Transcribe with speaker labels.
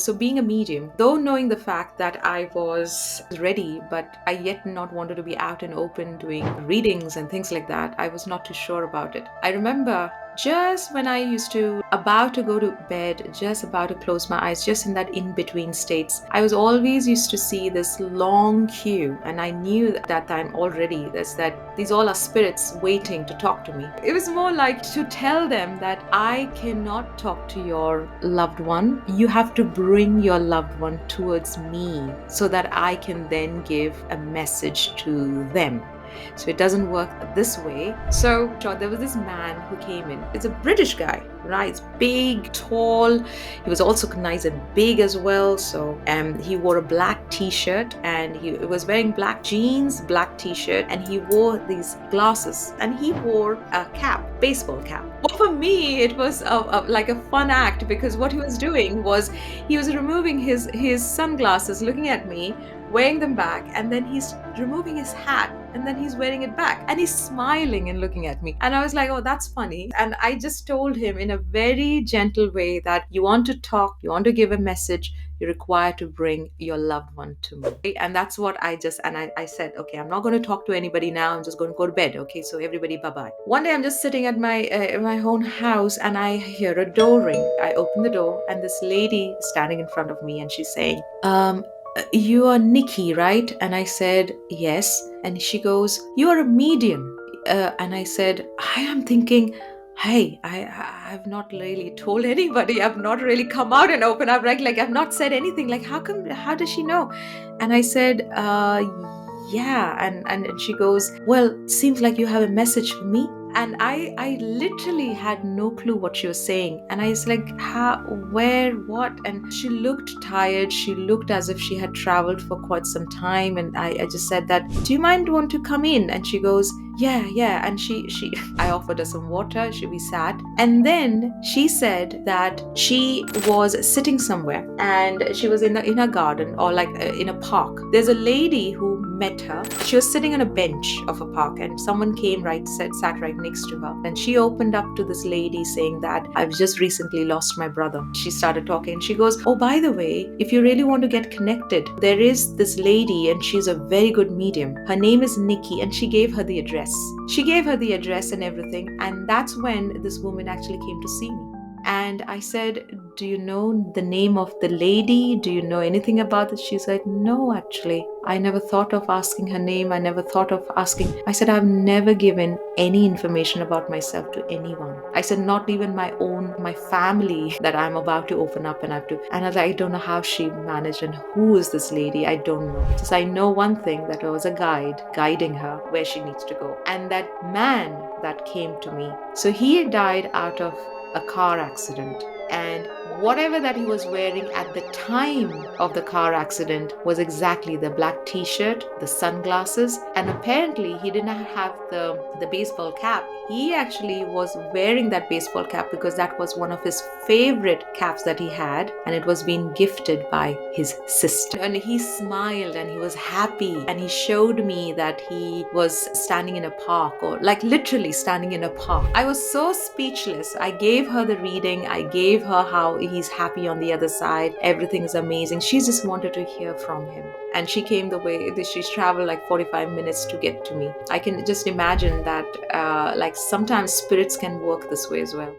Speaker 1: So being a medium, though knowing the fact that I was ready, but I yet not wanted to be out and open doing readings and things like that, I was not too sure about it. I remember just when I used to about to go to bed, just about to close my eyes, just in that in-between states, I was always used to see this long queue, and I knew at that time already that these all are spirits waiting to talk to me. It was more like to tell them that I cannot talk to your loved one. You have to bring your loved one towards me so that I can then give a message to them. So it doesn't work this way. So there was this man who came in. It's a British guy, right? It's big, tall. He was also nice and big as well. So he wore a black t-shirt, and he was wearing black jeans, black t-shirt, and he wore these glasses, and he wore a cap, baseball cap. Well, for me, it was like a fun act, because what he was doing was he was removing his sunglasses, looking at me, wearing them back, and then he's removing his hat, and then he's wearing it back, and he's smiling and looking at me. And I was like, oh, that's funny. And I just told him in a very gentle way that you want to talk, you want to give a message, you're required to bring your loved one to me. And that's what I said, okay, I'm not going to talk to anybody now. I'm just going to go to bed. Okay, so everybody, bye-bye. One day I'm just sitting at my own house, and I hear a door ring. I open the door, and this lady is standing in front of me, and she's saying, you are Nikki, right? And I said, yes. And she goes, you are a medium. And I said, I am thinking, hey, I've not really told anybody. I've not really come out and open up, right? Like, I've not said anything. Like, how does she know? And I said, yeah. And she goes, well, seems like you have a message for me. And I literally had no clue what she was saying. And I was like, how, where, what? And she looked tired. She looked as if she had traveled for quite some time. And I just said that, do you want to come in? And she goes, yeah. And I offered her some water. We sat. And then she said that she was sitting somewhere, and she was in a garden, or like in a park. There's a lady who met her. She was sitting on a bench of a park, and someone came sat right next to her. And she opened up to this lady saying that I've just recently lost my brother. She started talking, and she goes, oh, by the way, if you really want to get connected, there is this lady, and she's a very good medium. Her name is Nikki, and she gave her the address. She gave her the address and everything. And that's when this woman actually came to see me. And I said, do you know the name of the lady? Do you know anything about it? She's like, no, actually. I never thought of asking her name. I never thought of asking. I said, I've never given any information about myself to anyone. I said, not even my family, that I'm about to open up and I don't know how she managed, and who is this lady? I don't know. Just I know one thing, that there was a guide guiding her where she needs to go. And that man that came to me, so he died out of a car accident, and whatever that he was wearing at the time of the car accident was exactly the black t-shirt, the sunglasses, and apparently he did not have the baseball cap. He actually was wearing that baseball cap because that was one of his favorite caps that he had, and it was being gifted by his sister. And he smiled and he was happy, and he showed me that he was standing in a park, or like literally standing in a park. I was so speechless. I gave her the reading. I gave her how he's happy on the other side. Everything is amazing. She just wanted to hear from him. And she came the way, she traveled like 45 minutes to get to me. I can just imagine that like sometimes spirits can work this way as well.